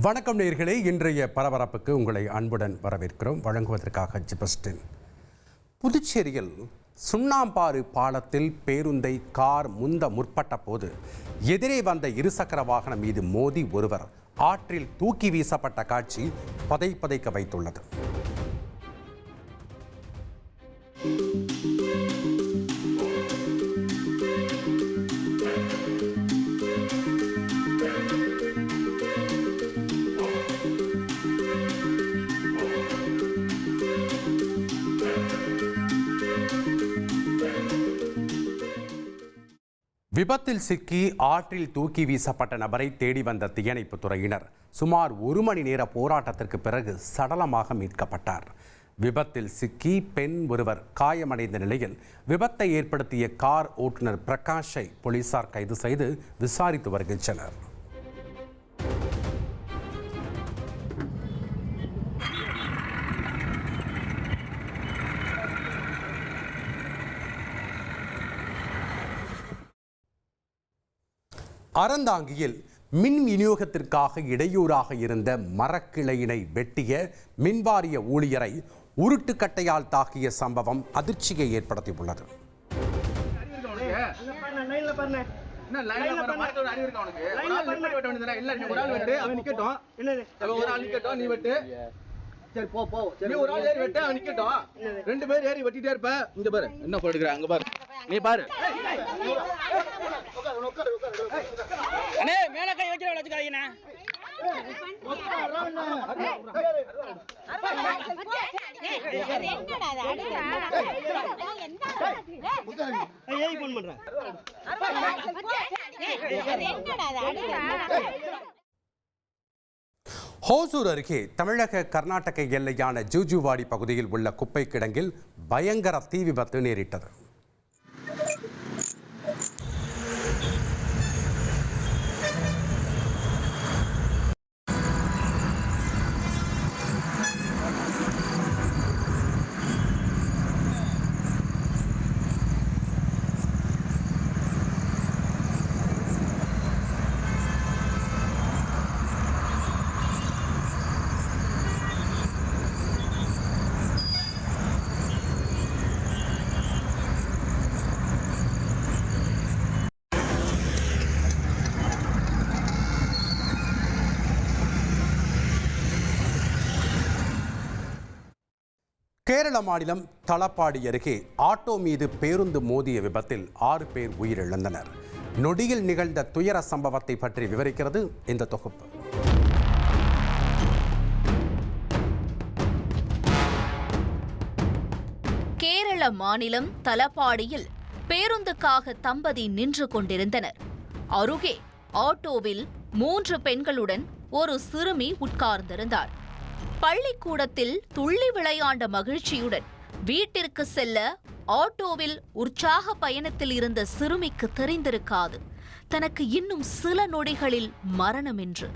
வணக்கம் நேயர்களே, இன்றைய பரபரப்புக்கு உங்களை அன்புடன் வரவேற்கிறோம். வழங்குவதற்காக ஜிபஸ்டின். புதுச்சேரியில் சுண்ணாம்பாறு பாலத்தில் பேருந்தை கார் முந்த முற்பட்ட போது எதிரே வந்த இருசக்கர வாகனம் மீது மோதி ஒருவர் ஆற்றில் தூக்கி வீசப்பட்ட காட்சி பதைக்க வைத்துள்ளது. விபத்தில் சிக்கி ஆற்றில் தூக்கி வீசப்பட்ட நபரை தேடி வந்த தீயணைப்புத் துறையினர் சுமார் 1 மணி நேர போராட்டத்திற்கு பிறகு சடலமாக மீட்கப்பட்டார். விபத்தில் சிக்கி பெண் ஒருவர் காயமடைந்த நிலையில் விபத்தை ஏற்படுத்திய கார் ஓட்டுநர் பிரகாஷை போலீசார் கைது செய்து விசாரித்து வருகின்றனர். அறந்தாங்கியில் மின் விநியோகத்திற்காக இடையூறாக இருந்த மரக்கிளையினை வெட்டிய மின்வாரிய ஊழியரை உருட்டுக்கட்டையால் தாக்கிய சம்பவம் அதிர்ச்சியை ஏற்படுத்தியுள்ளது. ரெண்டு பேர் ஏறி வெட்டிட்டே இருப்ப. இங்க பாரு என்ன போடுகிற, அங்க பாரு, நீ பாரு. அண்ணே மேல கை வைக்கிற வச்சுக்காதீங்கண்ணே. ஹோசூர் அருகே தமிழக கர்நாடக எல்லையான ஜூஜுவாடி பகுதியில் உள்ள குப்பை கிடங்கில் பயங்கர தீ விபத்து நேரிட்டது. கேரள மாநிலம் தலப்பாடி அருகே ஆட்டோ மீது பேருந்து மோதிய விபத்தில் 6 பேர் உயிரிழந்தனர். நொடியில் நிகழ்ந்த துயர சம்பவத்தை பற்றி விவரிக்கிறது இந்த தொகுப்பு. கேரள மாநிலம் தலப்பாடியில் பேருந்துக்காக தம்பதி நின்று கொண்டிருந்தனர். அருகே ஆட்டோவில் 3 பெண்களுடன் ஒரு சிறுமி உட்கார்ந்திருந்தார். பள்ளிக்கூடத்தில் துள்ளி விளையாண்ட மகிழ்ச்சியுடன் வீட்டிற்கு செல்ல ஆட்டோவில் உற்சாக பயணத்தில் இருந்த சிறுமிக்கு தெரிந்திருக்காது தனக்கு இன்னும் சில நொடிகளில் மரணம் என்று.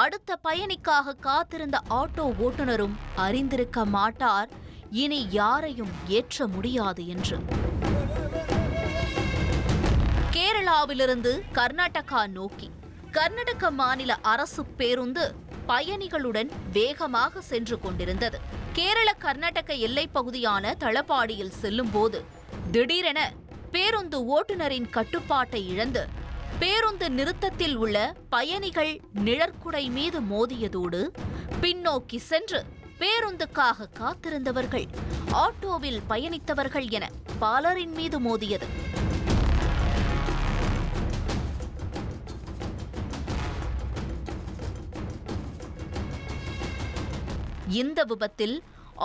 அடுத்த பயணிக்காக காத்திருந்த ஆட்டோ ஓட்டுநரும் அறிந்திருக்க மாட்டார் இனி யாரையும் ஏற்ற முடியாது என்று. கேரளாவிலிருந்து கர்நாடகா நோக்கி கர்நாடக மாநில அரசு பேருந்து பயணிகளுடன் வேகமாக சென்று கொண்டிருந்தது. கேரள கர்நாடக எல்லைப் பகுதியான தளப்பாடியில் செல்லும் போது திடீரென பேருந்து ஓட்டுநரின் கட்டுப்பாட்டை இழந்து பேருந்து நிறுத்தத்தில் உள்ள பயணிகள் நிழற்குடை மீது மோதியதோடு பின்னோக்கி சென்று பேருந்துக்காக காத்திருந்தவர்கள், ஆட்டோவில் பயணித்தவர்கள் என பலரின் மீது மோதியது. இந்த விபத்தில்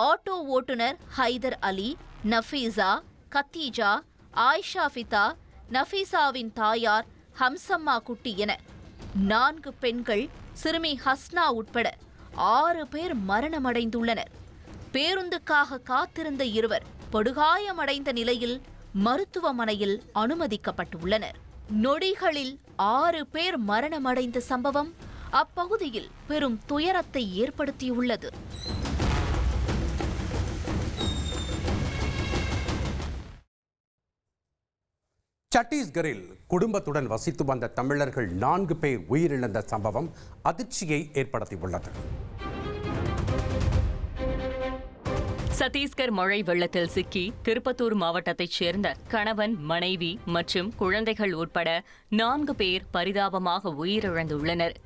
ஆட்டோ ஓட்டுநர் ஹைதர் அலி, நஃபீசா, கத்தீஜா, ஆயிஷா ஃபிதா, நஃபீசாவின் தாயார் ஹம்சம்மா குட்டி என 4 பெண்கள், சிறுமி ஹஸ்னா உட்பட 6 பேர் மரணமடைந்துள்ளனர். பேருந்துக்காக காத்திருந்த 2 படுகாயமடைந்த நிலையில் மருத்துவமனையில் அனுமதிக்கப்பட்டுள்ளனர். நொடிகளில் 6 பேர் மரணமடைந்த சம்பவம் அப்பகுதியில் பெரும் துயரத்தை ஏற்படுத்தியுள்ளது. சத்தீஸ்கரில் குடும்பத்துடன் வசித்து வந்த தமிழர்கள் 4 பேர் உயிரிழந்த சம்பவம் அதிர்ச்சியை ஏற்படுத்தியுள்ளது. சத்தீஸ்கர் மழை வெள்ளத்தில் சிக்கி திருப்பத்தூர் மாவட்டத்தைச் சேர்ந்த கணவன், மனைவி மற்றும் குழந்தைகள் உட்பட 4 பேர் பரிதாபமாக உயிரிழந்துள்ளனர்.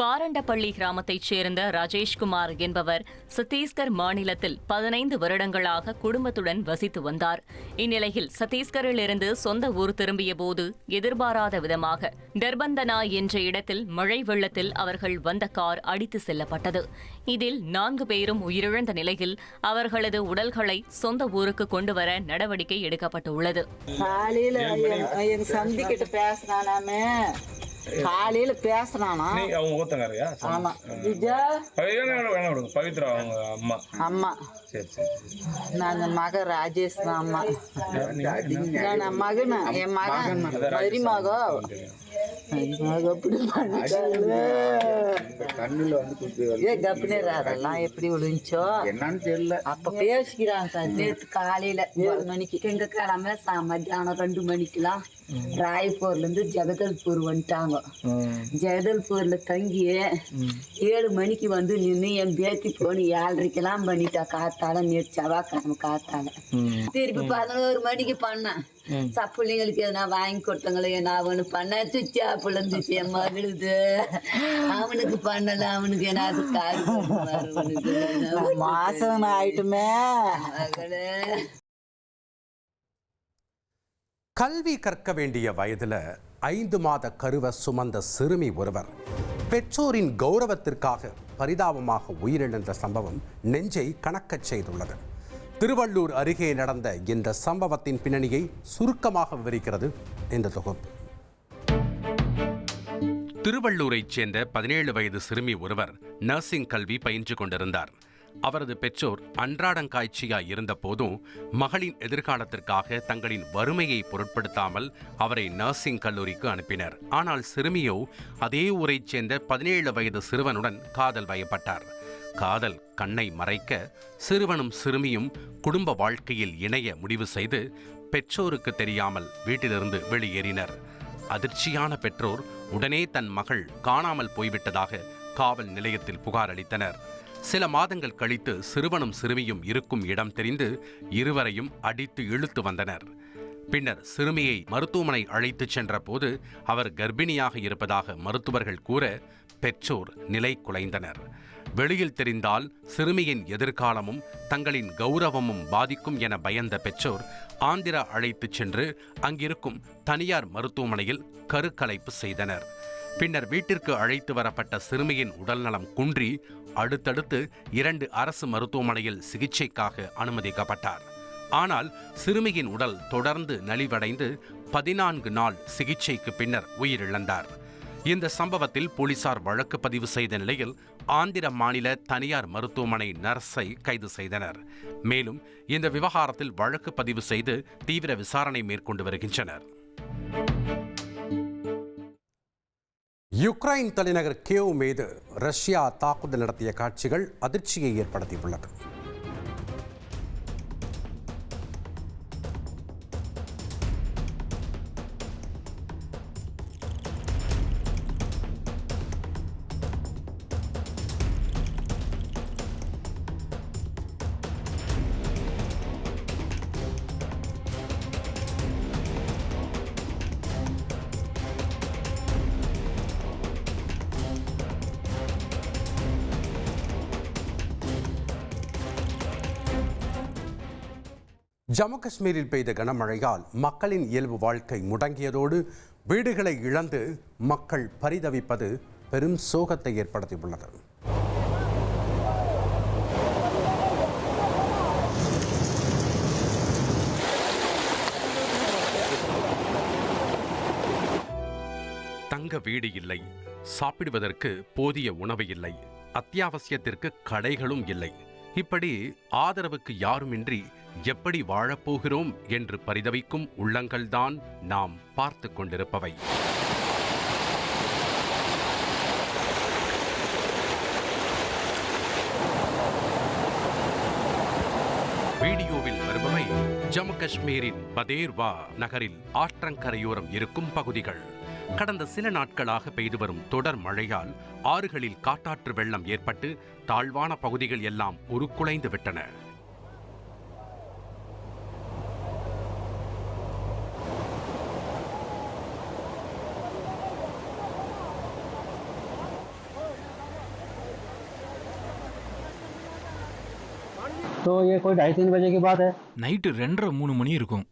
பாரண்டப்பள்ளி கிராமத்தைச் சேர்ந்த ராஜேஷ்குமார் என்பவர் சத்தீஸ்கர் மாநிலத்தில் 15 வருடங்களாக குடும்பத்துடன் வசித்து வந்தார். இந்நிலையில் சத்தீஸ்கரிலிருந்து சொந்த ஊர் திரும்பிய போது எதிர்பாராத விதமாக டர்பந்தனா என்ற இடத்தில் மழை வெள்ளத்தில் அவர்கள் வந்த கார் அடித்து செல்லப்பட்டது. இதில் 4 பேரும் உயிரிழந்த நிலையில் அவர்களது உடல்களை சொந்த ஊருக்கு கொண்டுவர நடவடிக்கை எடுக்கப்பட்டுள்ளது. காலையில பேசுறானா அவங்க ஊத்தங்கரையா? ஆமா விஜயா பவித்ரா அவங்க அம்மா. அம்மா சரி சரி. நான் மக ராஜேஷ் தான் அம்மா. நான் மகன் என் மகன் மருமக அப்படி பண்ணிட்டாங்களே. அதெல்லாம் எப்படி விழுந்துச்சோ என்னன்னு தெரியல. அப்ப பேசிக்கிறாங்க நேற்று காலையில 7 மணிக்கு திங்கக்கிழமை மத்தியானம் 2 மணிக்கெல்லாம் ராய்ப்பூர்ல இருந்து ஜெகதல்பூர் வந்துட்டாங்க. ஜெகதல்பூர்ல தங்கி 7 மணிக்கு வந்து நின்று என் பேத்தி போன 7:30 பண்ணிட்டா காத்தால. நேற்று செவ்வாய்க்கிழமை காத்தால திருப்பி 11 மணிக்கு பண்ணேன். பிள்ளைங்களுக்கு எதனா வாங்கி கொடுத்தங்களோ என்ன அவனு பண்ண சுச்சா பிள்ளைந்துச்சு என் மகளுது. அவனுக்கு பண்ணல, அவனுக்கு ஏதாவது மாசம் ஆயிட்டுமே. கல்வி கற்க வேண்டிய வயதில் 5 மாத கருவை சுமந்த சிறுமி ஒருவர் பெற்றோரின் கௌரவத்திற்காக பரிதாபமாக உயிரிழந்த சம்பவம் நெஞ்சை கணக்கச் செய்துள்ளது. திருவள்ளூர் அருகே நடந்த இந்த சம்பவத்தின் பின்னணியை சுருக்கமாக விவரிக்கிறது இந்த தொகுப்பு. திருவள்ளூரைச் சேர்ந்த 17 வயது சிறுமி ஒருவர் நர்சிங் கல்வி பயின்று கொண்டிருந்தார். அவரது பெற்றோர் அன்றாடங்காய்ச்சியாய் இருந்த போதும் மகளின் எதிர்காலத்திற்காக தங்களின் வறுமையை பொருட்படுத்தாமல் அவரை நர்சிங் கல்லூரிக்கு அனுப்பினர். ஆனால் சிறுமியோ அதே ஊரைச் சேர்ந்த 17 வயது சிறுவனுடன் காதல் வயப்பட்டார். காதல் கண்ணை மறைக்க சிறுவனும் சிறுமியும் குடும்ப வாழ்க்கையில் இணைய முடிவு செய்து பெற்றோருக்கு தெரியாமல் வீட்டிலிருந்து வெளியேறினர். அதிர்ச்சியான பெற்றோர் உடனே தன் மகள் காணாமல் போய்விட்டதாக காவல் நிலையத்தில் புகார் அளித்தனர். சில மாதங்கள் கழித்து சிறுவனும் சிறுமியும் இருக்கும் இடம் தெரிந்து இருவரையும் அடித்து இழுத்து வந்தனர். பின்னர் சிறுமியை மருத்துவமனை அழைத்துச் சென்ற போது அவர் கர்ப்பிணியாக இருப்பதாக மருத்துவர்கள் கூற பெற்றோர் நிலை குலைந்தனர். வெளியில் தெரிந்தால் சிறுமியின் எதிர்காலமும் தங்களின் கௌரவமும் பாதிக்கும் என பயந்த பெற்றோர் ஆந்திரா அழைத்துச் சென்று அங்கிருக்கும் தனியார் மருத்துவமனையில் கருக்கலைப்பு செய்தனர். பின்னர் வீட்டிற்கு அழைத்து வரப்பட்ட சிறுமியின் உடல்நலம் குன்றி அடுத்தடுத்து 2 அரசு மருத்துவமனையில் சிகிச்சைக்காக அனுமதிக்கப்பட்டார். ஆனால் சிறுமியின் உடல் தொடர்ந்து நலிவடைந்து 14 நாள் சிகிச்சைக்கு பின்னர் உயிரிழந்தார். இந்த சம்பவத்தில் போலீசார் வழக்கு பதிவு செய்த நிலையில் ஆந்திர மாநில தனியார் மருத்துவமனை நர்ஸை கைது செய்தனர். மேலும் இந்த விவகாரத்தில் வழக்கு பதிவு செய்து தீவிர விசாரணை மேற்கொண்டு வருகின்றனர். யுக்ரைன் தலைநகர் கியேவ் மீது ரஷ்யா தாக்குதல் நடத்திய காட்சிகள் அதிர்ச்சியை ஏற்படுத்தியுள்ளது. ஜம்மு காஷ்மீரில் பெய்த கனமழையால் மக்களின் இயல்பு வாழ்க்கை முடங்கியதோடு வீடுகளை இழந்து மக்கள் பரிதவிப்பது பெரும் சோகத்தை ஏற்படுத்தியுள்ளது. தங்க வீடு இல்லை, சாப்பிடுவதற்கு போதிய உணவு இல்லை, அத்தியாவசியத்திற்கு கடைகளும் இல்லை. இப்படி ஆதரவுக்கு யாருமின்றி எப்படி வாழப்போகிறோம் என்று பரிதவிக்கும் உள்ளங்கள்தான் நாம் பார்த்து கொண்டிருப்பவை. வீடியோவில் வருபவை ஜம்மு காஷ்மீரின் பதேர்வா நகரில் ஆற்றங்கரையோரம் இருக்கும் பகுதிகள். கடந்த சில நாட்களாக பெய்து வரும் தொடர் மழையால் ஆறுகளில் காட்டாற்று வெள்ளம் ஏற்பட்டு தாழ்வான பகுதிகள் எல்லாம் உருக்குலைந்து விட்டன. तो ये कोई 2:30-3 बजे की बात है. நைட்டு 2:30-3 மணி இருக்கும்.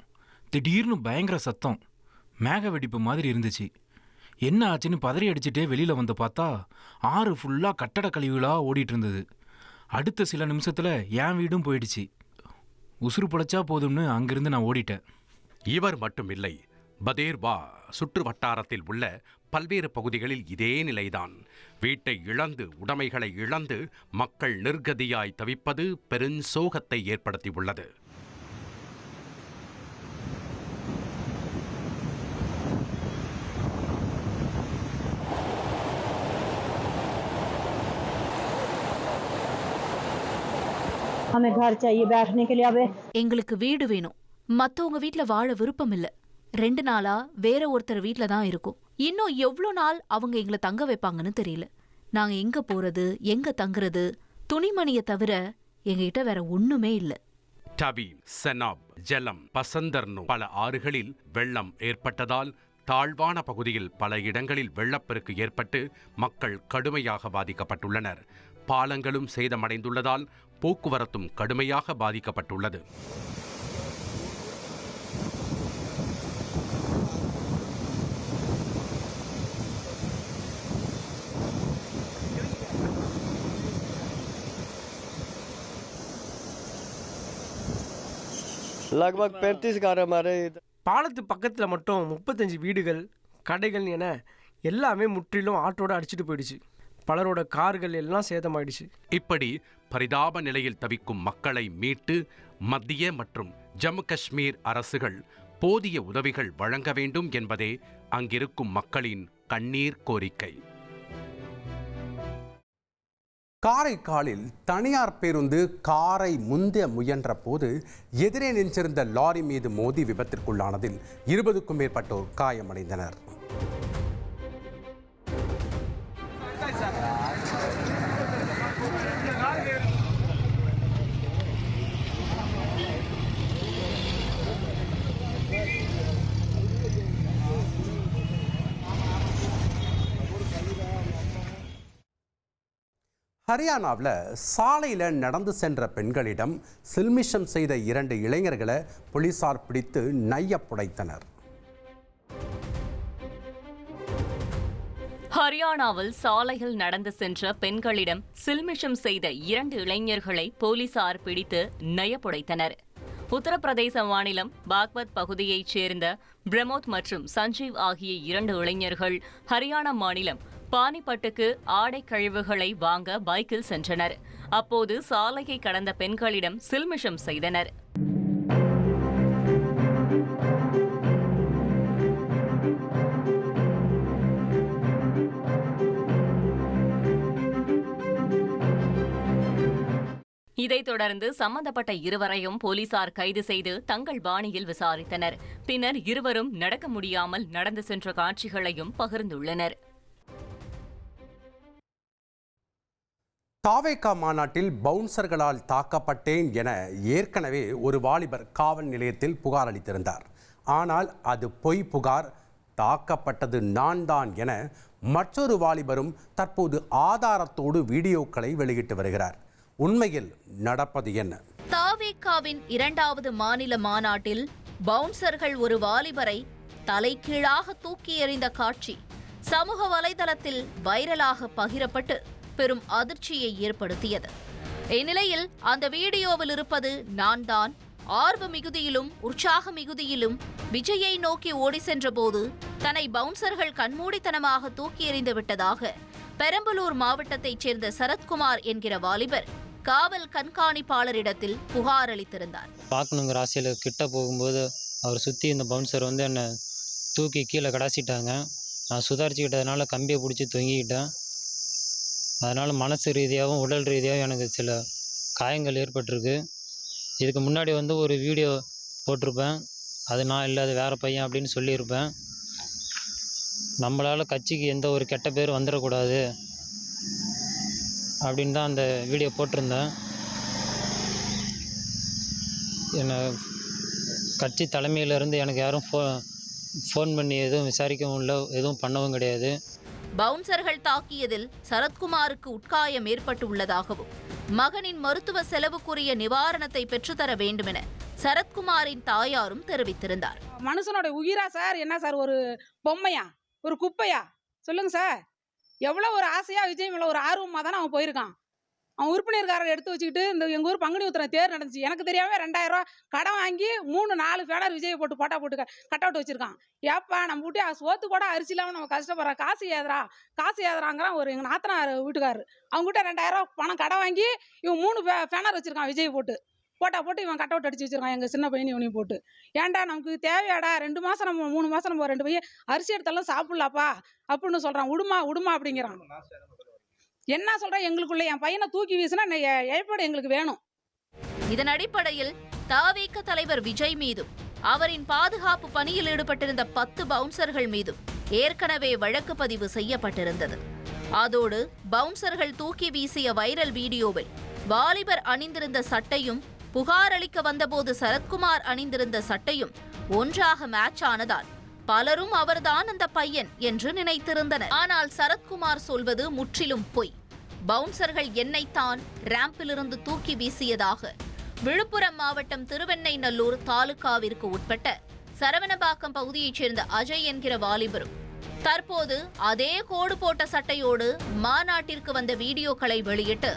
திடீர்னு பயங்கர சத்தம், மேக வெடிப்பு மாதிரி இருந்துச்சு. என்ன ஆச்சுன்னு பதறி அடிச்சுட்டே வெளியில் வந்து பார்த்தா ஆறு ஃபுல்லாக கட்டட கழிவுகளாக ஓடிட்டு இருந்தது. அடுத்த சில நிமிஷத்தில் என் வீடும் போயிடுச்சு. உசுறு பொழைச்சா போதும்னு அங்கிருந்து நான் ஓடிட்டேன். இவர் மட்டுமில்லை, பதேர்வா சுற்று வட்டாரத்தில் உள்ள பல்வேறு பகுதிகளில் இதே நிலைதான். வீட்டை இழந்து உடைமைகளை இழந்து மக்கள் நிர்கதியாய் தவிப்பது பெருஞ்சோகத்தை ஏற்படுத்தியுள்ளது. हमें घर चाहिए बैठने के लिए. अब எங்களுக்கு வீடு வேணும். மத்தவங்க வீட்ல வாழ விருப்பம் இல்ல. 2 நாளா வேற ஒருத்தர் வீட்ல தான் இருக்கும். இன்னும் எவ்வளோ நாள் அவங்க எங்களை தங்க வைப்பாங்கன்னு தெரியல. நாங்க எங்க போறது, எங்க தங்குறது, துணிமணியை தவிர எங்ககிட்ட வேற ஒண்ணுமே இல்ல. டவீன், செனாப், ஜலம், பசந்தர்னு பல ஆறுகளில் வெள்ளம் ஏற்பட்டதால் தாழ்வான பகுதியில் பல இடங்களில் வெள்ளப்பெருக்கு ஏற்பட்டு மக்கள் கடுமையாக பாதிக்கப்பட்டுள்ளனர். பாலங்களும் சேதமடைந்துள்ளதால் போக்குவரத்தும் கடுமையாக பாதிக்கப்பட்டுள்ளது. लगभग 35 घर हमारे. பாலத்து பக்கத்தில் மட்டும் 35 வீடுகள், கடைகள் என எல்லாமே முற்றிலும் ஆட்டோட அடிச்சுட்டு போயிடுச்சு. பலரோட கார்கள் எல்லாம் சேதமாயிடுச்சு. இப்படி பரிதாப நிலையில் தவிக்கும் மக்களை மீட்டு மத்திய மற்றும் ஜம்மு காஷ்மீர் அரசுகள் போதிய உதவிகள் வழங்க வேண்டும் என்பதே அங்கிருக்கும் மக்களின் கண்ணீர் கோரிக்கை. காரைக்காலில் தனியார் பேருந்து காரை முந்த முயன்ற போது எதிரே நின்றிருந்த லாரி மீது மோதி விபத்திற்குள்ளானதில் 20க்கும் மேற்பட்டோர் காயமடைந்தனர். ஹரியானாவில் சாலையில் நடந்து சென்ற பெண்களிடம் சில்மிஷம் செய்த 2 இளைஞர்களை போலீசார் பிடித்து நையப்புடைத்தனர். ஹரியானாவில் சாலையில் நடந்து சென்ற பெண்களிடம் சில்மிஷம் செய்த 2 இளைஞர்களை போலீசார் பிடித்து நையப்புடைத்தனர். உத்தரப்பிரதேச மாநிலம் பாக்வத் பகுதியைச் சேர்ந்த பிரமோத் மற்றும் சஞ்சீவ் ஆகிய 2 இளைஞர்கள் ஹரியானா மாநிலம் பானிபட்டுக்கு ஆடை கழிவுகளை வாங்க பைக்கில் சென்றனர். அப்போது சாலையை கடந்த பெண்களிடம் சில்மிஷம் செய்தனர். இதைத் தொடர்ந்து சம்பந்தப்பட்ட இருவரையும் போலீசார் கைது செய்து தங்கள் பாணியில் விசாரித்தனர். பின்னர் இருவரும் நடக்க முடியாமல் நடந்து சென்ற காட்சிகளையும் பகிர்ந்துள்ளனர். தாவேகா மாநாட்டில் பவுன்சர்களால் தாக்கப்பட்டேன் என ஏற்கனவே ஒரு வாலிபர் காவல் நிலையத்தில் புகார் அளித்திருந்தார். ஆனால் அது பொய் புகார், தாக்கப்பட்டது நான் தான் என மற்றொரு வாலிபரும் தற்போது ஆதாரத்தோடு வீடியோக்களை வெளியிட்டு வருகிறார். உண்மையில் நடப்பது என்ன? தாவேகாவின் 2வது மாநில மாநாட்டில் பவுன்சர்கள் ஒரு வாலிபரை தலைகீழாக தூக்கி எறிந்த காட்சி சமூக வலைதளத்தில் வைரலாக பகிரப்பட்டு பெரும் அதிர்ச்சியை ஏற்படுத்தியது. இந்நிலையில் அந்த வீடியோவில் இருப்பது நான் தான். ஆர்வ மிகுதியிலும் உற்சாக மிகுதியிலும் விஜயை நோக்கி ஓடி சென்ற போது தன்னை பவுன்சர்கள் கண்மூடித்தனமாக தூக்கி எறிந்து விட்டதாக பெரம்பலூர் மாவட்டத்தைச் சேர்ந்த சரத்குமார் என்கிற வாலிபர் காவல் கண்காணிப்பாளரிடத்தில் புகார் அளித்திருந்தார். பார்க்கணுங்கிற ஆசையில் கிட்ட போகும்போது அவர் சுற்றி இந்த பவுன்சர் என்னை தூக்கி கீழே கடாசிட்டாங்க. நான் சுதாரிச்சுக்கிட்டதுனால கம்பியை பிடிச்சி தொங்கிக்கிட்டேன். அதனால் மனசு ரீதியாகவும் உடல் ரீதியாகவும் எனக்கு சில காயங்கள் ஏற்பட்டிருக்கு. இதுக்கு முன்னாடி வந்து ஒரு வீடியோ போட்டிருப்பேன், அது நான் இல்லை, அது வேறு பையன் அப்படின்னு சொல்லியிருப்பேன். நம்மளால் கட்சிக்கு எந்த ஒரு கெட்ட பேர் வந்துடக்கூடாது அப்படின்னு தான் அந்த வீடியோ போட்டிருந்தேன். என்னை கட்சி தலைமையிலேருந்து எனக்கு யாரும் ஃபோன் பண்ணி எதுவும் விசாரிக்கவும் இல்லை, எதுவும் பண்ணவும் கிடையாது. பவுன்சர்கள் தாக்கியதில் சரத்குமாருக்கு உட்காயம் ஏற்பட்டுள்ளதாகவும் மகனின் மருத்துவ செலவுக்குரிய நிவாரணத்தை பெற்றுத்தர வேண்டுமென சரத்குமாரின் தாயாரும் தெரிவித்திருந்தார். மனுஷனோட உயிரா சார்? என்ன சார், ஒரு பொம்மையா, ஒரு குப்பையா? சொல்லுங்க சார். எவ்வளோ ஒரு ஆசையா விஜய் மேலே ஒரு ஆர்வமாக தானே அவன் போயிருக்கான். அவன் உறுப்பினர்காரரை எடுத்து வச்சுக்கிட்டு இந்த எங்கள் ஊர் பங்குனி உத்திரம் தேர் நடந்துச்சு, எனக்கு தெரியாமல் 2000 ரூபா கடன் வாங்கி 3-4 பேனர் விஜயை போட்டு போட்டா போட்டு கட் அவுட் வச்சிருக்கான். ஏப்பா நம்ம வீட்டு சோத்து கூட அரிசி இல்லாமல் நம்ம கஷ்டப்படுறோம், காசு ஏதுறாங்கிறான் ஒரு எங்கள் நாத்தனார் வீட்டுக்காரரு. அவங்ககிட்ட 2000 ரூபா பணம் கடன் வாங்கி இவன் 3 பேனர் வச்சிருக்கான் விஜய் போட்டு இவன் கட் அவுட் அடிச்சு வச்சிருக்கான். எங்கள் சின்ன பையன் இவனையும் போட்டு. ஏன்டா நமக்கு தேவையாடா 2 மாதம் நம்ம 3 மாதம் நம்ம 2 பையன் அரிசி எடுத்தாலும் சாப்பிடலாப்பா அப்படின்னு சொல்கிறான். விடுமா அப்படிங்கிறான். என்ன சொல்கிறேன், எங்களுக்குள்ள என் பையனை தூக்கி வீசினா ஏற்பாடு எங்களுக்கு வேணும். இதன் அடிப்படையில் தவிக தலைவர் விஜய் மீதும் அவரின் பாதுகாப்பு பணியில் ஈடுபட்டிருந்த 10 பவுன்சர்கள் மீதும் ஏற்கனவே வழக்கு பதிவு செய்யப்பட்டிருந்தது. அதோடு பவுன்சர்கள் தூக்கி வீசிய வைரல் வீடியோவில் வாலிபர் அணிந்திருந்த சட்டையும் புகார் அளிக்க வந்தபோது சரத்குமார் அணிந்திருந்த சட்டையும் ஒன்றாக மேட்ச் ஆனதால் பலரும் அவர்தான் அந்த பையன் என்று நினைத்திருந்தனர். ஆனால் சரத்குமார் சொல்வது முற்றிலும் பொய். பவுன்சர்கள் என்னைத்தான் ராம்பிலிருந்து தூக்கி வீசியதாக விழுப்புரம் மாவட்டம் திருவெண்ணைநல்லூர் தாலுகாவிற்கு உட்பட்ட சரவணபாக்கம் பகுதியைச் சேர்ந்த அஜய் என்கிற வாலிபரும் தற்போது அதே கோடு போட்ட சட்டையோடு மாநாட்டிற்கு வந்த வீடியோக்களை வெளியிட்டு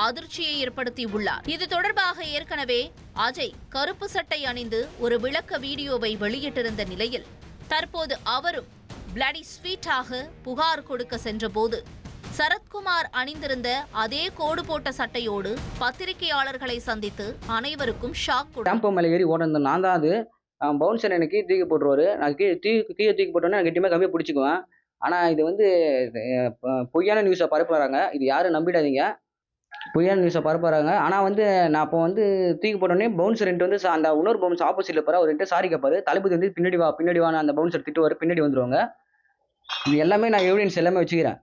அதிர்ச்சியை ஏற்படுத்தியுள்ளார். இது தொடர்பாக ஏற்கனவே அஜய் கருப்பு சட்டை அணிந்து ஒரு விளக்க வீடியோவை வெளியிட்டிருந்த நிலையில் தற்போது அவரும் பிளடி ஸ்வீட்டாக புகார் கொடுக்க சென்றபோது சரத்குமார் அணிந்திருந்த அதே கோடு போட்ட சட்டையோடு பத்திரிகையாளர்களை சந்தித்து அனைவருக்கும் ஷாக் கொடுத்தார். மேலே ஏறி ஓட நான் தான் அது பவுன்சர் எனக்கு தூக்கி போட்டுருவாரு. நான் கீழே தூக்கி போட்டோன்னே நான் கெட்டியமாக கம்மியாக பிடிச்சிக்குவேன். ஆனால் இது வந்து பொய்யான நியூஸை பரப்புறாங்க. இது யாரும் நம்பிடாதீங்க, பொய்யான நியூஸை பரப்புறாங்க. ஆனால் வந்து நான் அப்போ வந்து தூக்கி போட்டோன்னே பவுன்சர் வந்து அந்த இன்னொரு பவுன்சர் ஆப்போசிட்டில் போகிற ஒரு சாரி கேட்பாரு. தளபதி வந்து பின்னாடி வான அந்த பவுன்சர் திட்டுவார், பின்னாடி வந்துடுவாங்க. இது எல்லாமே நான் எவிடன்ஸ் எல்லாமே வச்சுக்கிறேன்.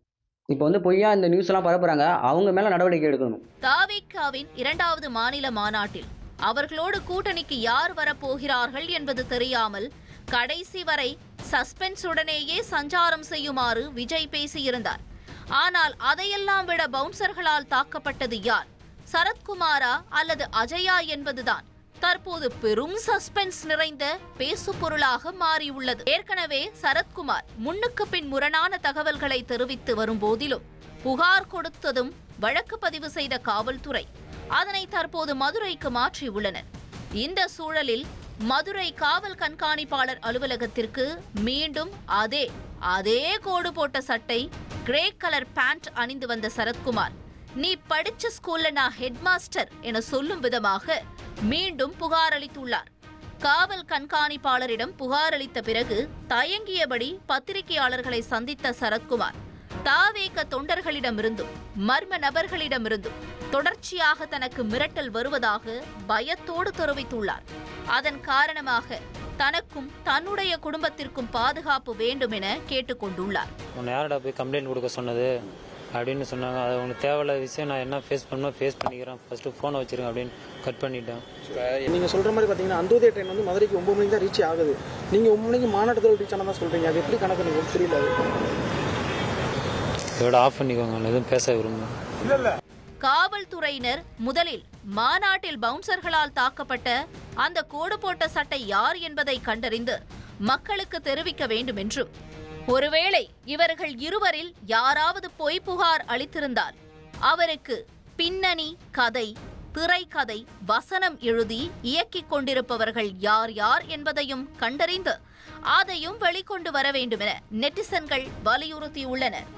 இப்போ வந்து பொய்யா இந்த நியூஸ் எல்லாம் பரப்புறாங்க, அவங்க மேல நடவடிக்கை எடுக்கணும். தவிகவின் 2வது மாநில மாநாட்டில் அவர்களோடு கூட்டணிக்கு யார் வரப்போகிறார்கள் என்பது தெரியாமல் கடைசி வரை சஸ்பென்ஸுடனேயே சஞ்சாரம் செய்யுமாறு விஜய் பேசியிருந்தார். ஆனால் அதையெல்லாம் விட பவுன்சர்களால் தாக்கப்பட்டது யார், சரத்குமாரா அல்லது அஜயா என்பதுதான் தற்போது பெரும் சஸ்பென்ஸ் நிறைந்த பேசுபொருளாக மாறியுள்ளது. ஏற்கனவே சரத்குமார் முன்னுக்கு பின் முரணான தகவல்களை தெரிவித்து வரும் போதிலும் புகார் கொடுத்ததும் வழக்கு பதிவு செய்த காவல்துறை அதனை தற்போது மதுரைக்கு மாற்றியுள்ளனர். இந்த சூழலில் மதுரை காவல் கண்காணிப்பாளர் அலுவலகத்திற்கு மீண்டும் அதே கோடு போட்ட சட்டை, கிரே கலர் பேண்ட் அணிந்து வந்த சரத்குமார், நீ படிச்ச ஸ்கூல்ல நான் ஹெட் மாஸ்டர் என சொல்லும் விதமாக மீண்டும் புகார் அளித்துள்ளார். காவல் கண்காணிப்பாளரிடம் புகார் அளித்த பிறகு தயங்கியபடி பத்திரிகையாளர்களை சந்தித்த சரத்குமார் தவிக தொண்டர்களிடமிருந்தும் மர்ம நபர்களிடமிருந்தும் தொடர்ச்சியாக தனக்கு மிரட்டல் வருவதாக பயத்தோடு தெரிவித்துள்ளார். அதன் காரணமாக தனக்கும் தன்னுடைய குடும்பத்திற்கும் பாதுகாப்பு வேண்டும் என கேட்டுக்கொண்டுள்ளார். உன்னை யாரடா போய் கம்ப்ளைண்ட் கொடுக்க சொன்னது அப்படின்னு சொன்னாங்க. அது உனக்கு தேவையில்லாத விஷயம், நான் என்ன ஃபேஸ் பண்ணிக்கிறேன், ஃபர்ஸ்ட்டு ஃபோனை வச்சிருங்க அப்படின்னு கட் பண்ணிட்டேன். நீங்கள் சொல்கிற மாதிரி பார்த்தீங்கன்னா அந்தோதய ட்ரெயின் வந்து மதுரைக்கு 9 மணிக்கு தான் ரீச் ஆகுது. நீங்கள் 9 மணிக்கு மாநாட்டத்தில் ரீச் ஆனால் தான் சொல்கிறீங்க. அது எப்படி கணக்கு எனக்கு தெரியல. இதோட ஆஃப் பண்ணிக்கோங்க, எதுவும் பேச விரும்புங்க. காவல்துறையினர் முதலில் மாநாட்டில் பவுன்சர்களால் தாக்கப்பட்ட அந்த கோடு போட்ட சட்டை யார் என்பதை கண்டறிந்து மக்களுக்கு தெரிவிக்க வேண்டும் என்றும், ஒருவேளை இவர்கள் இருவரில் யாராவது பொய் புகார் அளித்திருந்தால் அவருக்கு பின்னணி கதை, திரைக்கதை, வசனம் எழுதி இயக்கிக் கொண்டிருப்பவர்கள் யார் யார் என்பதையும் கண்டறிந்து அதையும் வெளிக்கொண்டு வர வேண்டும் என நெட்டிசன்கள் வலியுறுத்தியுள்ளனர்.